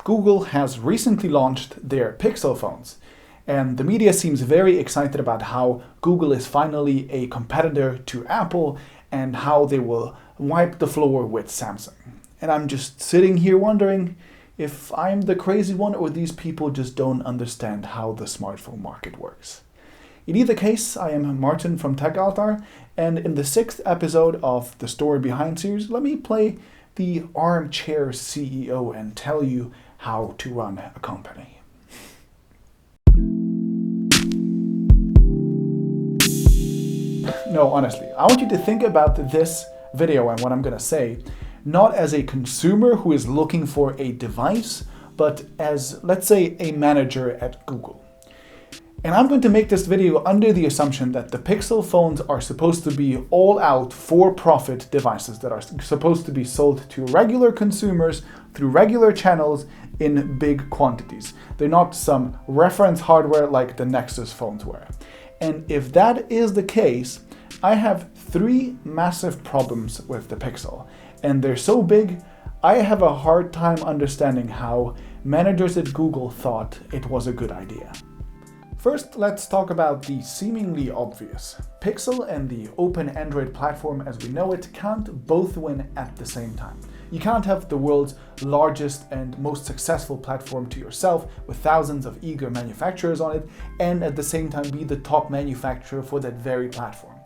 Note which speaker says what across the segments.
Speaker 1: Google has recently launched their Pixel phones, and the media seems very excited about how Google is finally a competitor to Apple and how they will wipe the floor with Samsung. And I'm just sitting here wondering if I'm the crazy one or these people just don't understand how the smartphone market works. In either case, I am Martin from TechAltar, and in the 6th episode of the Story Behind series, let me play the armchair CEO and tell you how to run a company. No, honestly, I want you to think about this video and what I'm gonna say, not as a consumer who is looking for a device, but as, let's say, a manager at Google. And I'm going to make this video under the assumption that the Pixel phones are supposed to be all-out for-profit devices that are supposed to be sold to regular consumers through regular channels in big quantities. They're not some reference hardware like the Nexus phones were. And if that is the case, I have 3 massive problems with the Pixel. And they're so big, I have a hard time understanding how managers at Google thought it was a good idea. First, let's talk about the seemingly obvious. Pixel and the open Android platform as we know it can't both win at the same time. You can't have the world's largest and most successful platform to yourself with thousands of eager manufacturers on it and at the same time be the top manufacturer for that very platform.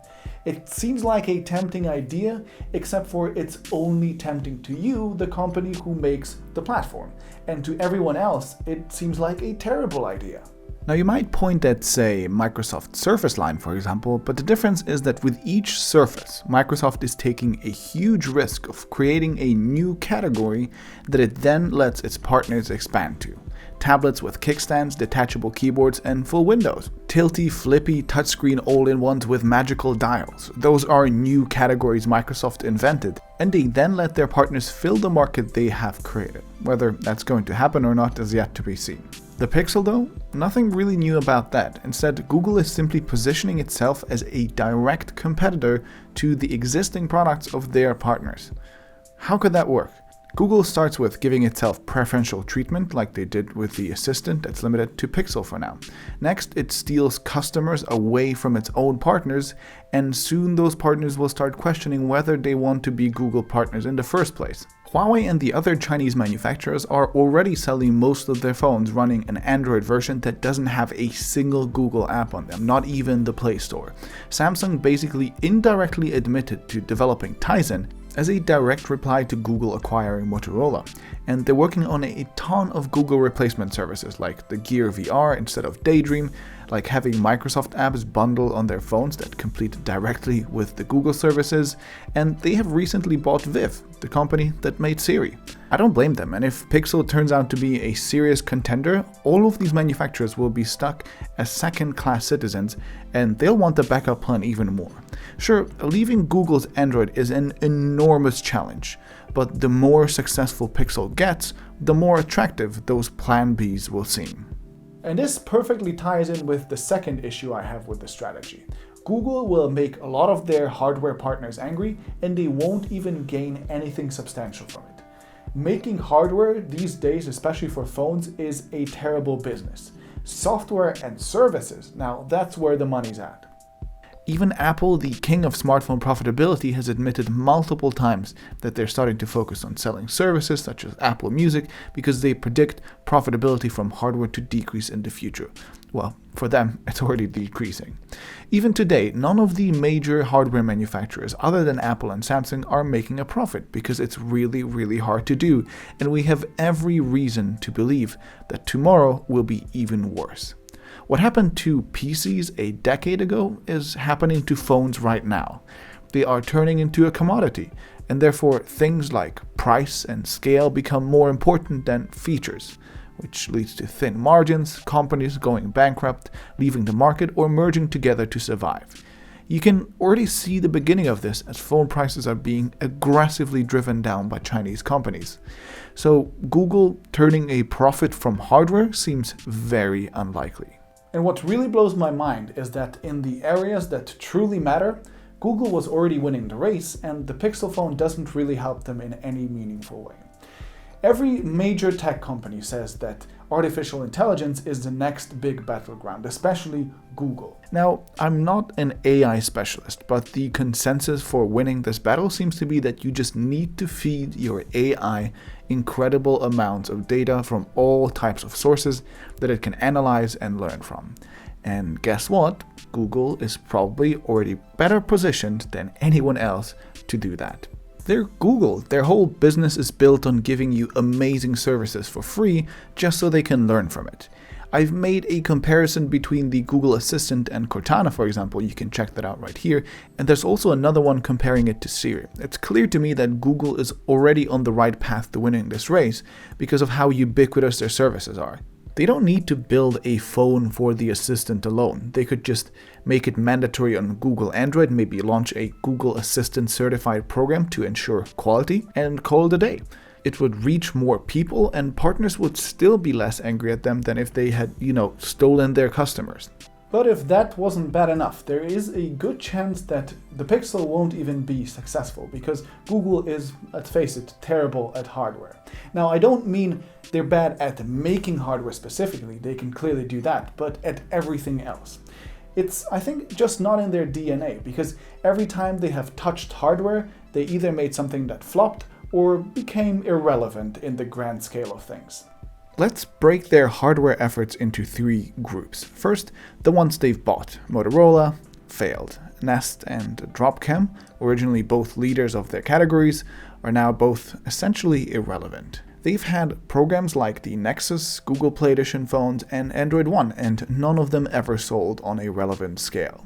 Speaker 1: It seems like a tempting idea, except for it's only tempting to you, the company who makes the platform. And to everyone else, it seems like a terrible idea. Now you might point at, say, Microsoft Surface line, for example, but the difference is that with each Surface, Microsoft is taking a huge risk of creating a new category that it then lets its partners expand to. Tablets with kickstands, detachable keyboards, and full windows. Tilty, flippy, touchscreen all-in-ones with magical dials. Those are new categories Microsoft invented, and they then let their partners fill the market they have created. Whether that's going to happen or not is yet to be seen. The Pixel though? Nothing really new about that. Instead, Google is simply positioning itself as a direct competitor to the existing products of their partners. How could that work? Google starts with giving itself preferential treatment like they did with the Assistant that's limited to Pixel for now. Next, it steals customers away from its own partners, and soon those partners will start questioning whether they want to be Google partners in the first place. Huawei and the other Chinese manufacturers are already selling most of their phones running an Android version that doesn't have a single Google app on them, not even the Play Store. Samsung basically indirectly admitted to developing Tizen as a direct reply to Google acquiring Motorola, and they're working on a ton of Google replacement services like the Gear VR instead of Daydream, like having Microsoft apps bundled on their phones that compete directly with the Google services, and they have recently bought Viv, the company that made Siri. I don't blame them, and if Pixel turns out to be a serious contender, all of these manufacturers will be stuck as second-class citizens, and they'll want the backup plan even more. Sure, leaving Google's Android is an enormous challenge, but the more successful Pixel gets, the more attractive those Plan Bs will seem. And this perfectly ties in with the second issue I have with the strategy. Google will make a lot of their hardware partners angry, and they won't even gain anything substantial from it. Making hardware these days, especially for phones, is a terrible business. Software and services, now that's where the money's at. Even Apple, the king of smartphone profitability, has admitted multiple times that they're starting to focus on selling services such as Apple Music because they predict profitability from hardware to decrease in the future. Well, for them, it's already decreasing. Even today, none of the major hardware manufacturers other than Apple and Samsung are making a profit because it's really, really hard to do, and we have every reason to believe that tomorrow will be even worse. What happened to PCs a decade ago is happening to phones right now. They are turning into a commodity, and therefore things like price and scale become more important than features, which leads to thin margins, companies going bankrupt, leaving the market, or merging together to survive. You can already see the beginning of this as phone prices are being aggressively driven down by Chinese companies. So Google turning a profit from hardware seems very unlikely. And what really blows my mind is that in the areas that truly matter, Google was already winning the race, and the Pixel phone doesn't really help them in any meaningful way. Every major tech company says that artificial intelligence is the next big battleground, especially Google. Now, I'm not an AI specialist, but the consensus for winning this battle seems to be that you just need to feed your AI incredible amounts of data from all types of sources that it can analyze and learn from. And guess what? Google is probably already better positioned than anyone else to do that. They're Google. Their whole business is built on giving you amazing services for free just so they can learn from it. I've made a comparison between the Google Assistant and Cortana, for example. You can check that out right here. And there's also another one comparing it to Siri. It's clear to me that Google is already on the right path to winning this race because of how ubiquitous their services are. They don't need to build a phone for the Assistant alone. They could just make it mandatory on Google Android, maybe launch a Google Assistant certified program to ensure quality, and call it a day. It would reach more people, and partners would still be less angry at them than if they had, stolen their customers. But if that wasn't bad enough, there is a good chance that the Pixel won't even be successful because Google is, let's face it, terrible at hardware. Now, I don't mean they're bad at making hardware specifically, they can clearly do that, but at everything else. It's, I think, just not in their DNA because every time they have touched hardware, they either made something that flopped or became irrelevant in the grand scale of things. Let's break their hardware efforts into three groups. First, the ones they've bought. Motorola failed. Nest and Dropcam, originally both leaders of their categories, are now both essentially irrelevant. They've had programs like the Nexus, Google Play Edition phones, and Android One, and none of them ever sold on a relevant scale.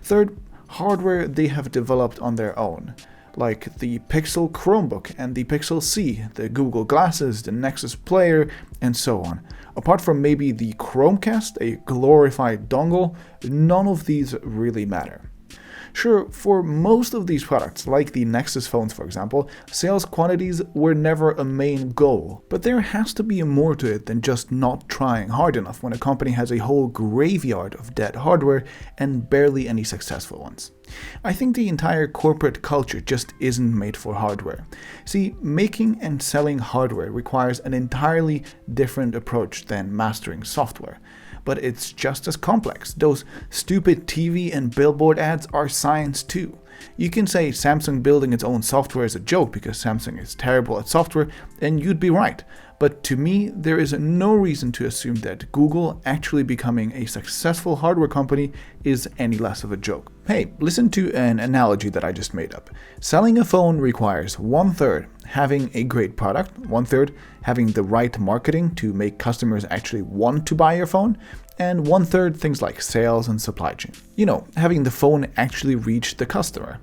Speaker 1: Third, hardware they have developed on their own, like the Pixel Chromebook and the Pixel C, the Google Glasses, the Nexus Player, and so on. Apart from maybe the Chromecast, a glorified dongle, none of these really matter. Sure, for most of these products, like the Nexus phones for example, sales quantities were never a main goal, but there has to be more to it than just not trying hard enough when a company has a whole graveyard of dead hardware and barely any successful ones. I think the entire corporate culture just isn't made for hardware. See, making and selling hardware requires an entirely different approach than mastering software. But it's just as complex. Those stupid TV and billboard ads are science too. You can say Samsung building its own software is a joke because Samsung is terrible at software, and you'd be right. But to me, there is no reason to assume that Google actually becoming a successful hardware company is any less of a joke. Hey, listen to an analogy that I just made up. Selling a phone requires 1/3 having a great product, 1/3 having the right marketing to make customers actually want to buy your phone, and 1/3 things like sales and supply chain. Having the phone actually reach the customer.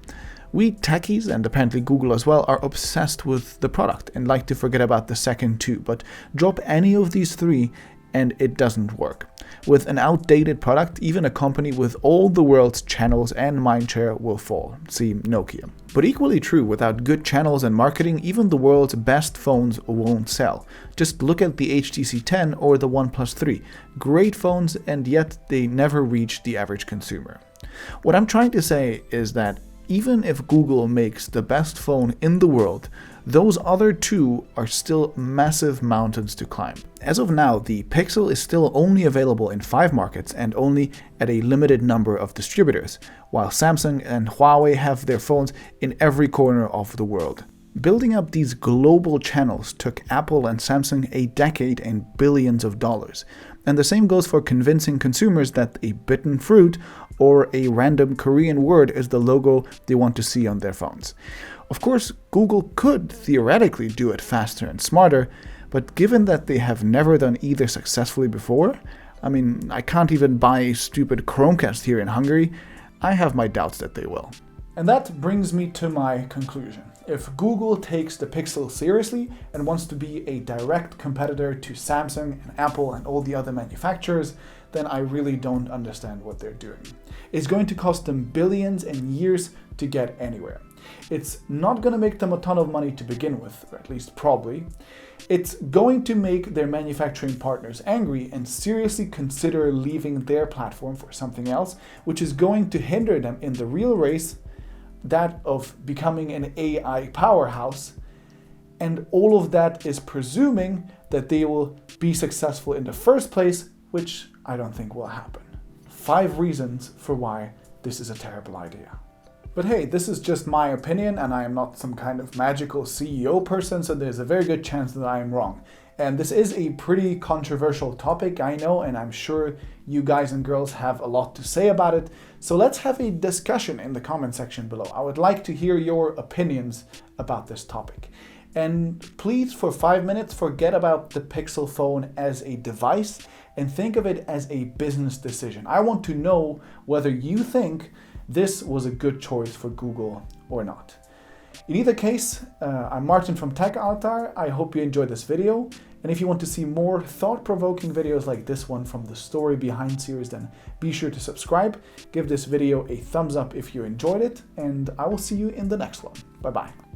Speaker 1: We techies, and apparently Google as well, are obsessed with the product and like to forget about the second two, but drop any of these three and it doesn't work. With an outdated product, even a company with all the world's channels and mindshare will fall. See Nokia. But equally true, without good channels and marketing, even the world's best phones won't sell. Just look at the HTC 10 or the OnePlus 3. Great phones, and yet they never reach the average consumer. What I'm trying to say is that even if Google makes the best phone in the world, those other two are still massive mountains to climb. As of now, the Pixel is still only available in 5 markets and only at a limited number of distributors, while Samsung and Huawei have their phones in every corner of the world. Building up these global channels took Apple and Samsung a decade and billions of dollars. And the same goes for convincing consumers that a bitten fruit or a random Korean word is the logo they want to see on their phones. Of course, Google could theoretically do it faster and smarter, but given that they have never done either successfully before, I can't even buy a stupid Chromecast here in Hungary, I have my doubts that they will. And that brings me to my conclusion. If Google takes the Pixel seriously and wants to be a direct competitor to Samsung and Apple and all the other manufacturers, then I really don't understand what they're doing. It's going to cost them billions and years to get anywhere. It's not going to make them a ton of money to begin with, or at least probably. It's going to make their manufacturing partners angry and seriously consider leaving their platform for something else, which is going to hinder them in the real race, that of becoming an AI powerhouse. And all of that is presuming that they will be successful in the first place, which I don't think will happen. 5 reasons for why this is a terrible idea. But hey, this is just my opinion, and I am not some kind of magical CEO person, so there's a very good chance that I am wrong. And this is a pretty controversial topic, I know, and I'm sure you guys and girls have a lot to say about it. So let's have a discussion in the comment section below. I would like to hear your opinions about this topic. And please, for 5 minutes, forget about the Pixel phone as a device and think of it as a business decision. I want to know whether you think this was a good choice for Google or not. In either case, I'm Martin from TechAltar. I hope you enjoyed this video. And if you want to see more thought-provoking videos like this one from the Story Behind series, then be sure to subscribe. Give this video a thumbs up if you enjoyed it, and I will see you in the next one. Bye-bye.